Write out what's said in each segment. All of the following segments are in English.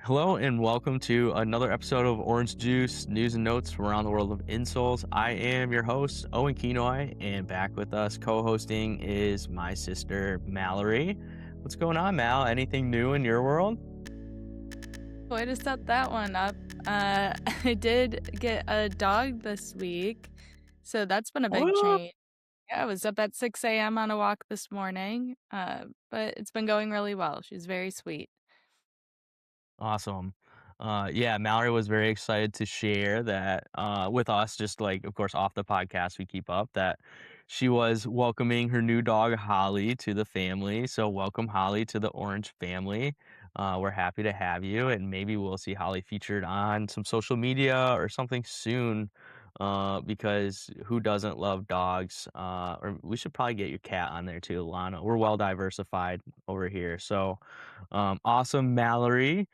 Hello and welcome to another episode of Orange Juice News and Notes from around the world of insoles. I am your host, Owen Kenoy, and back with us co-hosting is my sister, Mallory. What's going on, Mal? Anything new in your world? Way to set that one up. I did get a dog this week, so that's been a big Oh, change. Yeah, I was up at 6 a.m. on a walk this morning, but it's been going really well. She's very sweet. awesome. Yeah, Mallory was very excited to share that with us, just like, of course, off the podcast we keep up, that she was welcoming her new dog, Holly, to the family. So, welcome, Holly, to the Orange family. We're happy to have you, and maybe we'll see Holly featured on some social media or something soon. Because who doesn't love dogs? Or we should probably get your cat on there too, Lana. We're well diversified over here. So, awesome, Mallory.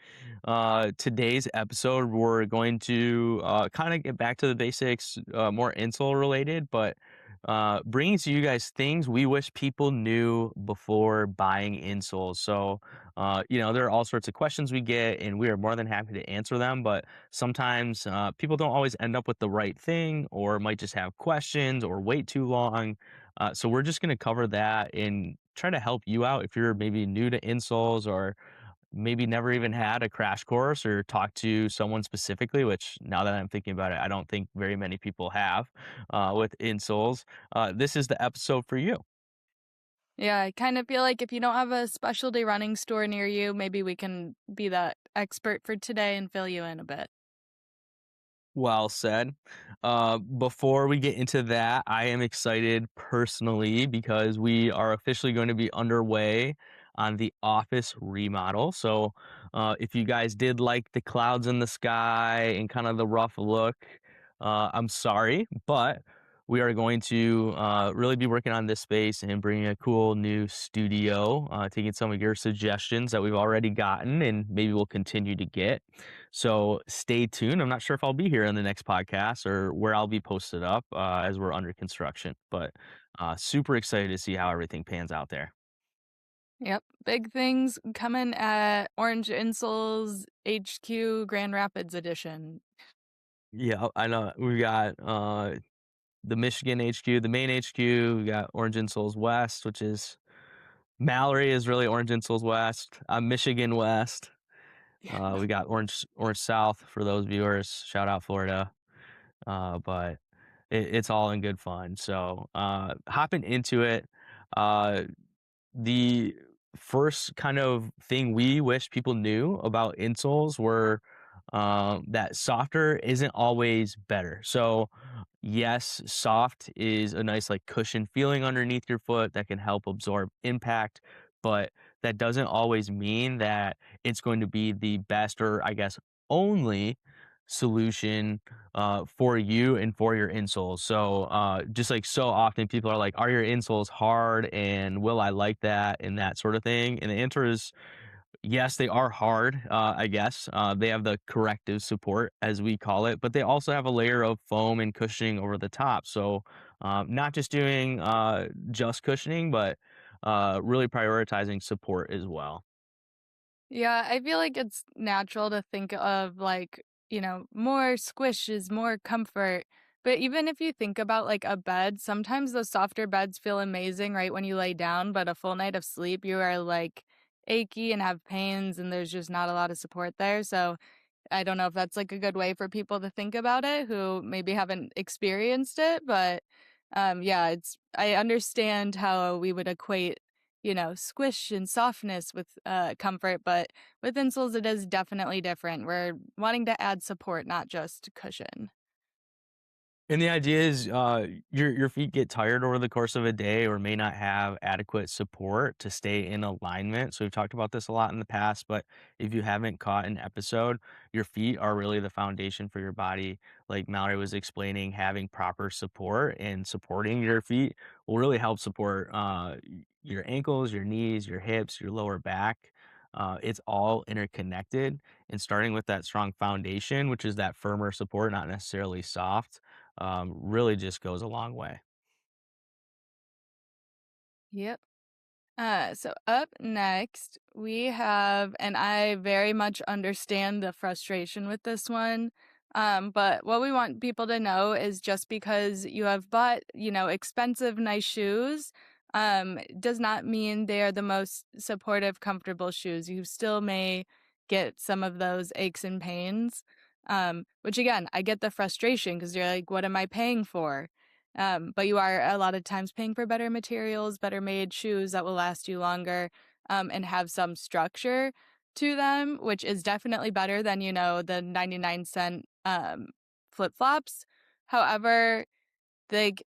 Today's episode, we're going to kind of get back to the basics, more insole related, but bringing to you guys things we wish people knew before buying insoles. So, there are all sorts of questions we get, and we are more than happy to answer them. But sometimes people don't always end up with the right thing, or might just have questions or wait too long. So, we're just going to cover that and try to help you out if you're maybe new to insoles or maybe never even had a crash course or talked to someone specifically, which now that I'm thinking about it, I don't think very many people have with insoles. This is the episode for you. Yeah, I kind of feel like if you don't have a specialty running store near you, maybe we can be that expert for today and fill you in a bit. Well said. Before we get into that, I am excited personally because we are officially going to be underway on the office remodel. So, if you guys did like the clouds in the sky and kind of the rough look, I'm sorry, but we are going to really be working on this space and bringing a cool new studio, taking some of your suggestions that we've already gotten and maybe we'll continue to get. So stay tuned. I'm not sure if I'll be here in the next podcast or where I'll be posted up as we're under construction, but super excited to see how everything pans out there. Yep, big things coming at Orange Insoles HQ Grand Rapids edition. Yeah, I know we got the Michigan HQ, the main HQ. We got Orange Insoles West, which is Mallory is really Orange Insoles West. I'm Michigan West. We got Orange South for those viewers. Shout out Florida. But it's all in good fun. So hopping into it, uh, the first kind of thing we wish people knew about insoles were that softer isn't always better. So, yes, soft is a nice like cushion feeling underneath your foot that can help absorb impact, but that doesn't always mean that it's going to be the best or I guess only solution for you and for your insoles. So just like so often people are like, are your insoles hard and will I like that and that sort of thing? And the answer is yes, they are hard, I guess. They have the corrective support, as we call it, but they also have a layer of foam and cushioning over the top. So not just doing just cushioning, but really prioritizing support as well. Yeah, I feel like it's natural to think of like, more squish is more comfort. But even if you think about like a bed, sometimes those softer beds feel amazing right when you lay down, but a full night of sleep, you are like achy and have pains, and there's just not a lot of support there. So I don't know if that's like a good way for people to think about it who maybe haven't experienced it, but yeah, I understand how we would equate, squish and softness with comfort, but with insoles it is definitely different. We're wanting to add support, not just cushion. And the idea is, your feet get tired over the course of a day or may not have adequate support to stay in alignment. So we've talked about this a lot in the past, but if you haven't caught an episode, your feet are really the foundation for your body. Like Mallory was explaining, having proper support and supporting your feet will really help support your ankles, your knees, your hips, your lower back. It's all interconnected, and starting with that strong foundation, which is that firmer support, not necessarily soft really just goes a long way. Yep. So up next, we have, and I very much understand the frustration with this one. But what we want people to know is just because you have bought, expensive, nice shoes, does not mean they are the most supportive, comfortable shoes. You still may get some of those aches and pains. Which again, I get the frustration because you're like, what am I paying for? But you are a lot of times paying for better materials, better made shoes that will last you longer, and have some structure to them, which is definitely better than, the 99 cent flip flops. However, like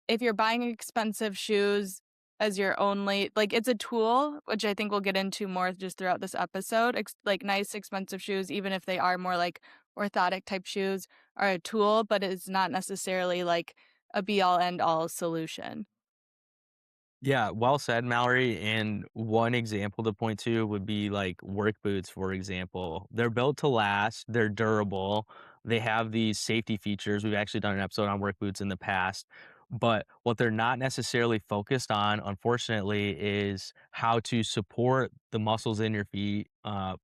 if you're buying expensive shoes as your only, like, it's a tool, which I think we'll get into more just throughout this episode. Like nice expensive shoes, even if they are more like orthotic type shoes, are a tool, but it's not necessarily like a be all end all solution. Yeah, well said, Mallory. And one example to point to would be like work boots, for example. They're built to last, they're durable, they have these safety features. We've actually done an episode on work boots in the past. But what they're not necessarily focused on, unfortunately, is how to support the muscles in your feet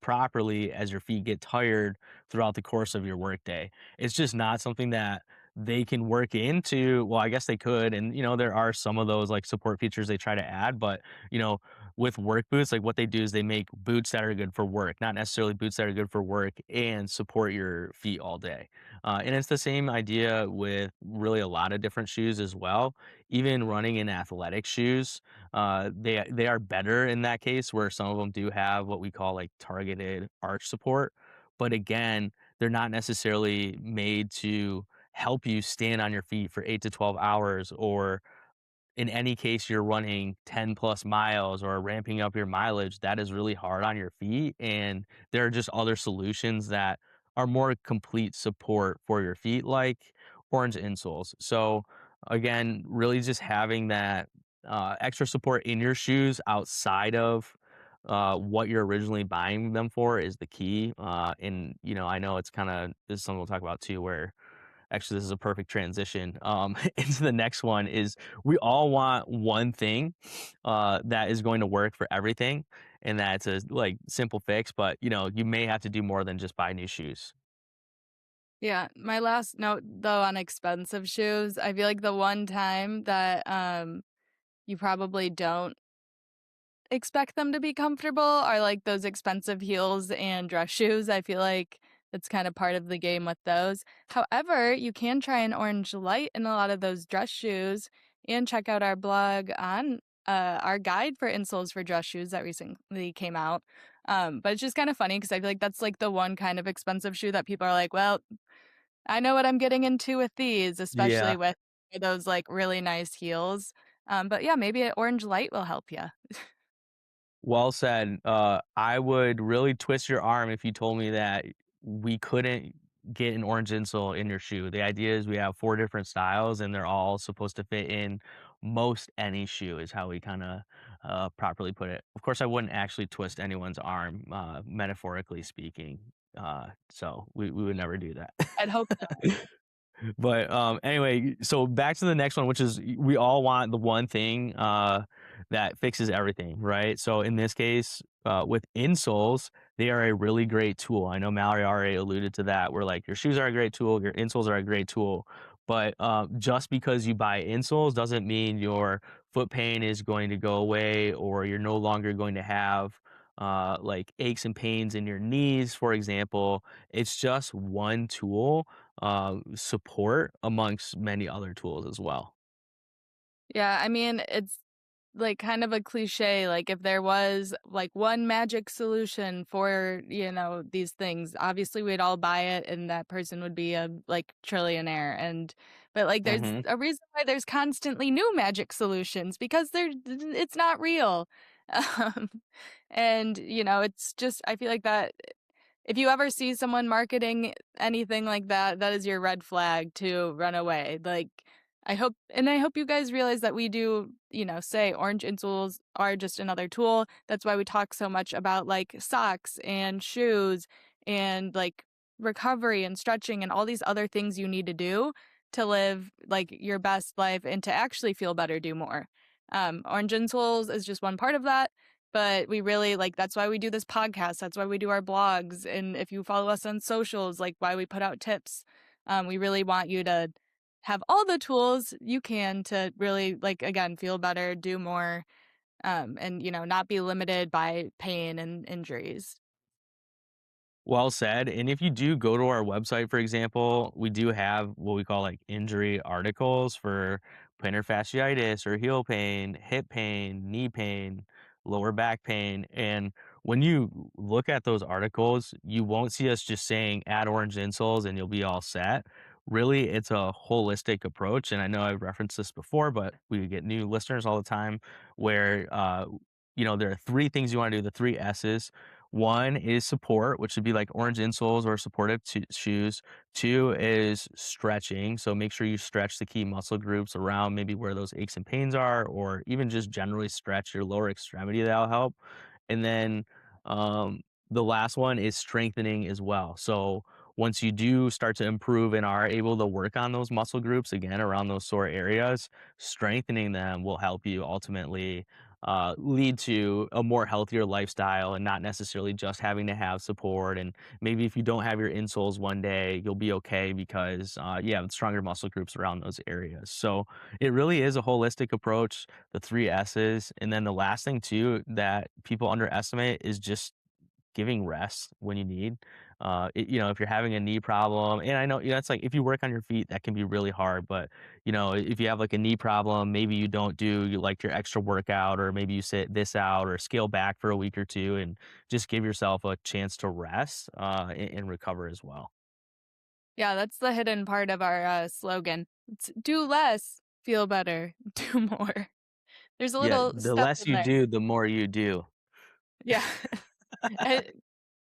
properly as your feet get tired throughout the course of your workday. It's just not something that they can work into. Well, I guess they could, and there are some of those like support features they try to add, but you know with work boots, like what they do is they make boots that are good for work, not necessarily boots that are good for work and support your feet all day. And it's the same idea with really a lot of different shoes as well. Even running in athletic shoes, they are better in that case, where some of them do have what we call like targeted arch support, but again, they're not necessarily made to help you stand on your feet for 8 to 12 hours, or in any case you're running 10 plus miles or ramping up your mileage, that is really hard on your feet. And there are just other solutions that are more complete support for your feet, like orange insoles. So again, really just having that extra support in your shoes outside of what you're originally buying them for is the key. And I know it's kind of, this is something we'll talk about too, where actually, this is a perfect transition into the next one. Is we all want one thing that is going to work for everything, and that's a like simple fix. But you may have to do more than just buy new shoes. Yeah, my last note though on expensive shoes, I feel like the one time that you probably don't expect them to be comfortable are like those expensive heels and dress shoes. I feel like it's kind of part of the game with those. However, you can try an orange light in a lot of those dress shoes and check out our blog on our guide for insoles for dress shoes that recently came out. But it's just kind of funny because I feel like that's like the one kind of expensive shoe that people are like, well, I know what I'm getting into with these, especially Yeah. with those like really nice heels. But yeah, maybe an orange light will help you. Well said. I would really twist your arm if you told me that we couldn't get an orange insole in your shoe. The idea is we have four different styles, and they're all supposed to fit in most any shoe, is how we kind of properly put it. Of course, I wouldn't actually twist anyone's arm, metaphorically speaking. So we would never do that. I'd hope But anyway, so back to the next one, which is we all want the one thing that fixes everything, right? So in this case, with insoles, they are a really great tool. I know Mallory already alluded to that. Where like your shoes are a great tool, your insoles are a great tool, but just because you buy insoles doesn't mean your foot pain is going to go away, or you're no longer going to have like aches and pains in your knees, for example. It's just one tool support amongst many other tools as well. Yeah, I mean, it's like kind of a cliche. Like, if there was like one magic solution for, these things, obviously we'd all buy it and that person would be a like trillionaire. But like, there's Mhm. a reason why there's constantly new magic solutions because it's not real. Um, and, it's just, I feel like that if you ever see someone marketing anything like that, that is your red flag to run away. Like, I hope you guys realize that we do, say orange insoles are just another tool. That's why we talk so much about like socks and shoes and like recovery and stretching and all these other things you need to do to live like your best life and to actually feel better, do more. Orange Insoles is just one part of that, but we really like that's why we do this podcast. That's why we do our blogs. And if you follow us on socials, like why we put out tips, we really want you to have all the tools you can to really like again feel better, do more, and not be limited by pain and injuries. Well said. And if you do go to our website, for example, we do have what we call like injury articles for plantar fasciitis or heel pain, hip pain, knee pain, lower back pain. And when you look at those articles, you won't see us just saying add orange insoles and you'll be all set. Really, it's a holistic approach. And I know I've referenced this before, but we get new listeners all the time where, there are three things you want to do, the three S's. One is support, which would be like orange insoles or supportive shoes. Two is stretching. So make sure you stretch the key muscle groups around maybe where those aches and pains are, or even just generally stretch your lower extremity. That'll help. And then the last one is strengthening as well. So once you do start to improve and are able to work on those muscle groups again around those sore areas, strengthening them will help you ultimately lead to a more healthier lifestyle and not necessarily just having to have support. And maybe if you don't have your insoles one day, you'll be okay because you have stronger muscle groups around those areas. So it really is a holistic approach, the three S's. And then the last thing, too, that people underestimate is just giving rest when you need. If you're having a knee problem, and I know, it's like if you work on your feet, that can be really hard. But if you have like a knee problem, maybe you don't do like your extra workout, or maybe you sit this out or scale back for a week or two, and just give yourself a chance to rest and recover as well. Yeah, that's the hidden part of our slogan. It's do less, feel better, do more. There's a Yeah, little the step less in you there. do, the more you do. Yeah.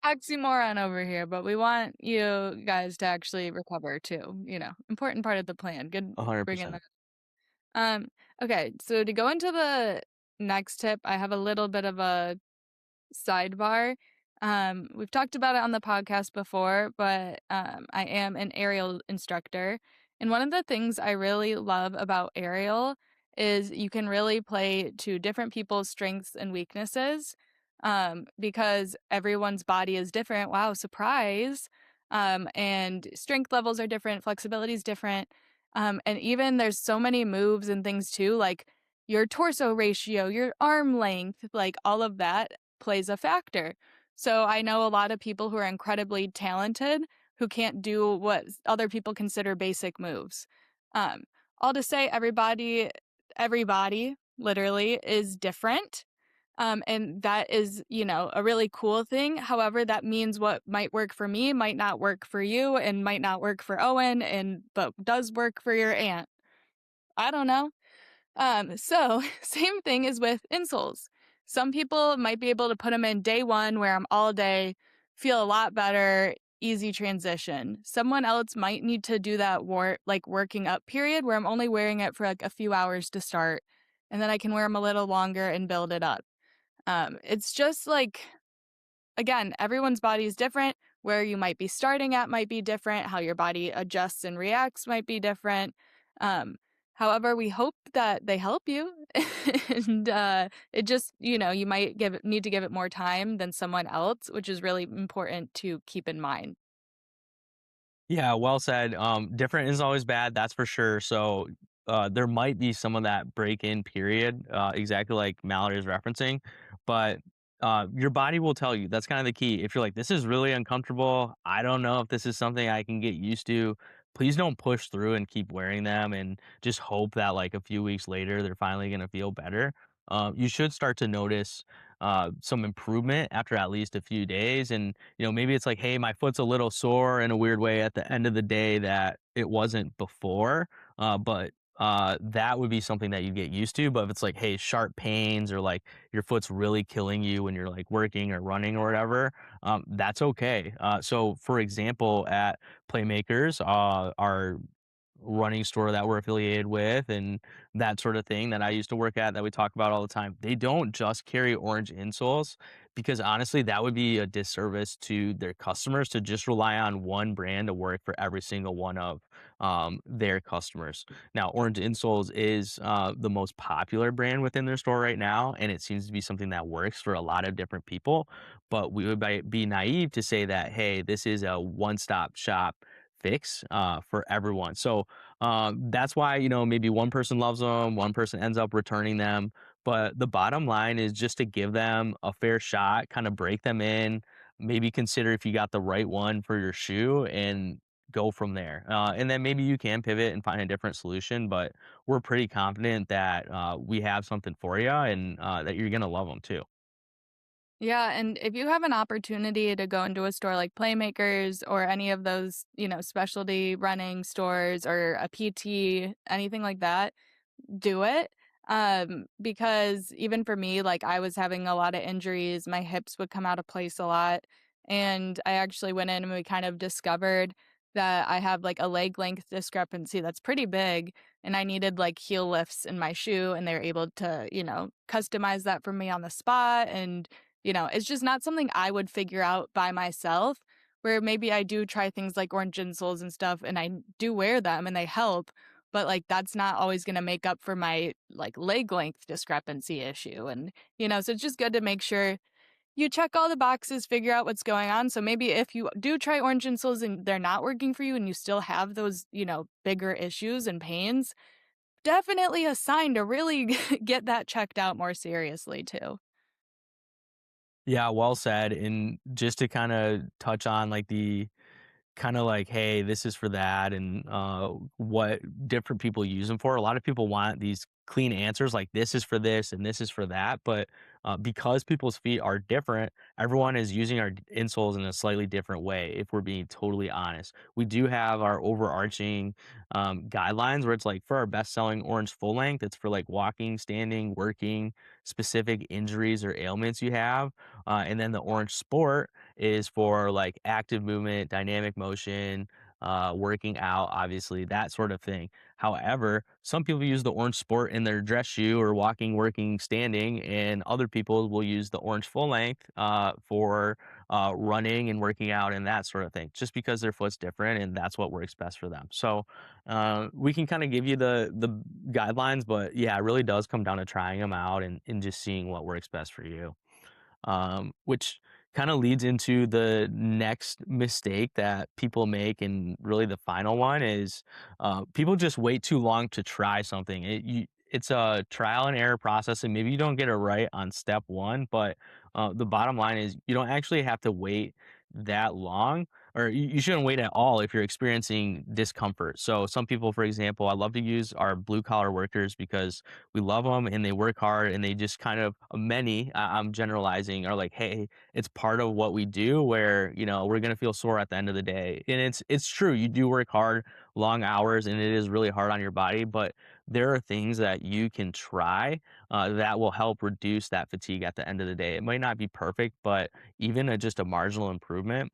Oxymoron over here, but we want you guys to actually recover too, important part of the plan. Good bringing 100%. that. Um, okay, so to go into the next tip, I have a little bit of a sidebar. We've talked about it on the podcast before, but I am an aerial instructor. And one of the things I really love about aerial is you can really play to different people's strengths and weaknesses because everyone's body is different. Wow, surprise. And strength levels are different, flexibility is different. And even there's so many moves and things too, like your torso ratio, your arm length, like all of that plays a factor. So I know a lot of people who are incredibly talented who can't do what other people consider basic moves. Um, all to say everybody literally is different. And that is, a really cool thing. However, that means what might work for me might not work for you and might not work for Owen and but does work for your aunt. I don't know. So same thing is with insoles. Some people might be able to put them in day one where I'm all day, feel a lot better, easy transition. Someone else might need to do that like working up period where I'm only wearing it for like a few hours to start, and then I can wear them a little longer and build it up. It's just like again, everyone's body is different. Where you might be starting at might be different. How your body adjusts and reacts might be different. Um, However, we hope that they help you. And it just, you might need to give it more time than someone else, which is really important to keep in mind. Yeah, well said. Different is always bad, that's for sure. So there might be some of that break-in period, exactly like Mallory is referencing, but your body will tell you. That's kind of the key. If you're like, this is really uncomfortable, I don't know if this is something I can get used to. Please don't push through and keep wearing them and just hope that like a few weeks later they're finally going to feel better. You should start to notice some improvement after at least a few days. And, maybe it's like, hey, my foot's a little sore in a weird way at the end of the day that it wasn't before. But that would be something that you get used to. But if it's like, hey, sharp pains or like your foot's really killing you when you're like working or running or whatever, that's okay. So, for example, at Playmakers, our running store that we're affiliated with and that sort of thing that I used to work at that we talk about all the time, they don't just carry orange insoles because honestly, that would be a disservice to their customers to just rely on one brand to work for every single one of their customers. Now, Orange Insoles is the most popular brand within their store right now, and it seems to be something that works for a lot of different people. But we would be naive to say that, hey, this is a one stop shop fix for everyone. So that's why, maybe one person loves them, one person ends up returning them. But the bottom line is just to give them a fair shot, kind of break them in, maybe consider if you got the right one for your shoe and go from there. And then maybe you can pivot and find a different solution, but we're pretty confident that we have something for you and that you're going to love them too. Yeah, and if you have an opportunity to go into a store like Playmakers or any of those, specialty running stores or a PT, anything like that, do it. Because even for me, like I was having a lot of injuries, my hips would come out of place a lot. And I actually went in and we kind of discovered that I have like a leg length discrepancy that's pretty big. And I needed like heel lifts in my shoe. And they're able to, customize that for me on the spot. And, it's just not something I would figure out by myself. Where maybe I do try things like orange insoles and stuff, and I do wear them and they help, but, like, that's not always gonna make up for my, like, leg length discrepancy issue, and, so it's just good to make sure you check all the boxes, figure out what's going on, so maybe if you do try orange insoles and they're not working for you and you still have those, bigger issues and pains, definitely a sign to really get that checked out more seriously too. Yeah, well said. And just to kind of touch on like the kinda like, "Hey, this is for that," and, what different people use them for. A lot of people want these clean answers, like, "This is for this, and this is for that," but, because people's feet are different, everyone is using our insoles in a slightly different way, if we're being totally honest. We do have our overarching, guidelines where it's like, for our best-selling orange full length, it's for, like, walking, standing, working, specific injuries or ailments you have, and then the orange sport is for like active movement, dynamic motion, working out, obviously, that sort of thing. However, some people use the orange sport in their dress shoe or walking, working, standing, and other people will use the orange full length for running and working out and that sort of thing, just because their foot's different and that's what works best for them. So we can kind of give you the guidelines, but yeah, it really does come down to trying them out and just seeing what works best for you, which kind of leads into the next mistake that people make. And really, the final one is people just wait too long to try something. It's a trial and error process, and maybe you don't get it right on step one, but the bottom line is you don't actually have to wait that long. Or you shouldn't wait at all if you're experiencing discomfort. So, some people, for example, I love to use our blue collar workers because we love them and they work hard and they just kind of many I'm generalizing are like, hey, it's part of what we do where we're gonna feel sore at the end of the day, and it's true, you do work hard, long hours, and it is really hard on your body, but there are things that you can try that will help reduce that fatigue at the end of the day. It might not be perfect, but even just a marginal improvement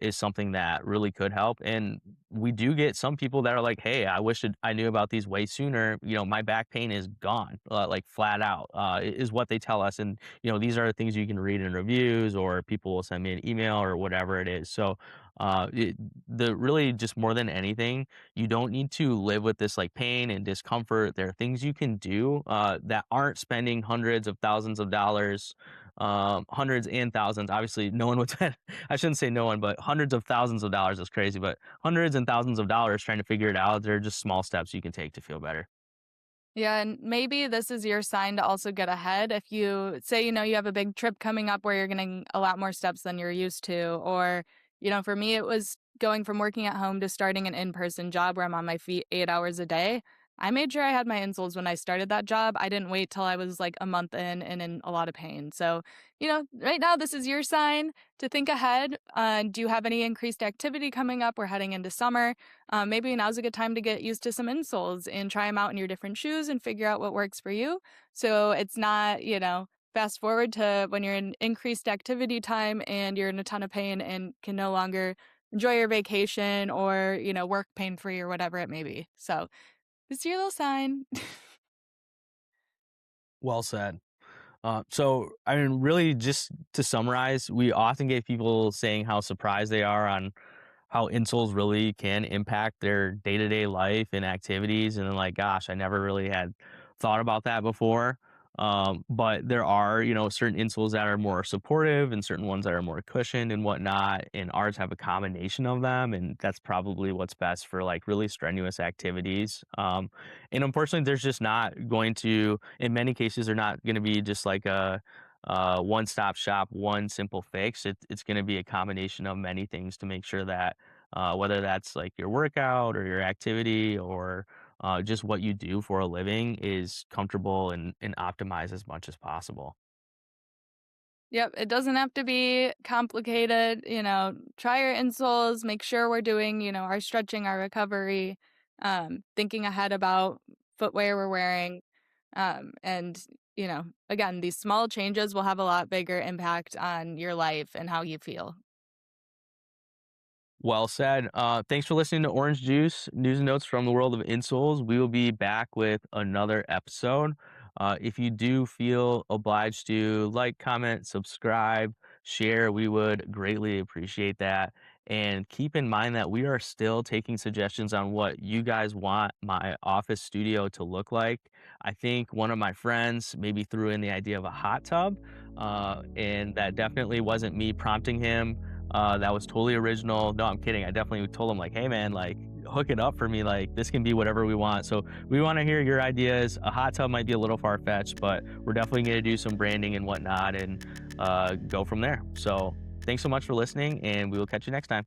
is something that really could help. And we do get some people that are like, "Hey, I wish I knew about these way sooner. My back pain is gone, like flat out," is what they tell us. And these are things you can read in reviews, or people will send me an email or whatever it is. So, the really just more than anything, you don't need to live with this like pain and discomfort. There are things you can do that aren't spending hundreds of thousands of dollars, hundreds and thousands. Obviously, no one would. I shouldn't say no one, but hundreds of thousands of dollars is crazy. But hundreds and thousands of dollars trying to figure it out. They're just small steps you can take to feel better. Yeah, and maybe this is your sign to also get ahead. If you say, you have a big trip coming up where you're getting a lot more steps than you're used to, or, for me, it was going from working at home to starting an in person job where I'm on my feet 8 hours a day. I made sure I had my insoles when I started that job. I didn't wait till I was like a month in and in a lot of pain. So, right now, this is your sign to think ahead. Do you have any increased activity coming up? We're heading into summer. Maybe now's a good time to get used to some insoles and try them out in your different shoes and figure out what works for you. So it's not, fast forward to when you're in increased activity time and you're in a ton of pain and can no longer enjoy your vacation or, work pain free or whatever it may be. So, it's your little sign. Well said. So, I mean, really, just to summarize, we often get people saying how surprised they are on how insoles really can impact their day to day life and activities. And then, like, gosh, I never really had thought about that before. But there are, certain insoles that are more supportive and certain ones that are more cushioned and whatnot. And ours have a combination of them. And that's probably what's best for like really strenuous activities. And unfortunately, there's just not going to, in many cases, they're not going to be just like a, one stop shop, one simple fix. It's going to be a combination of many things to make sure that whether that's like your workout or your activity or just what you do for a living is comfortable and optimized as much as possible. Yep, it doesn't have to be complicated, try your insoles, make sure we're doing, our stretching, our recovery, thinking ahead about footwear we're wearing. And, again, these small changes will have a lot bigger impact on your life and how you feel. Well said. Thanks for listening to Orange Juice News and Notes from the World of Insoles. We will be back with another episode. If you do feel obliged to like, comment, subscribe, share, we would greatly appreciate that. And keep in mind that we are still taking suggestions on what you guys want my office studio to look like. I think one of my friends maybe threw in the idea of a hot tub, and that definitely wasn't me prompting him. That was totally original. No, I'm kidding. I definitely told him like, "Hey man, like hook it up for me. Like this can be whatever we want." So we want to hear your ideas. A hot tub might be a little far fetched, but we're definitely going to do some branding and whatnot and go from there. So thanks so much for listening, and we will catch you next time.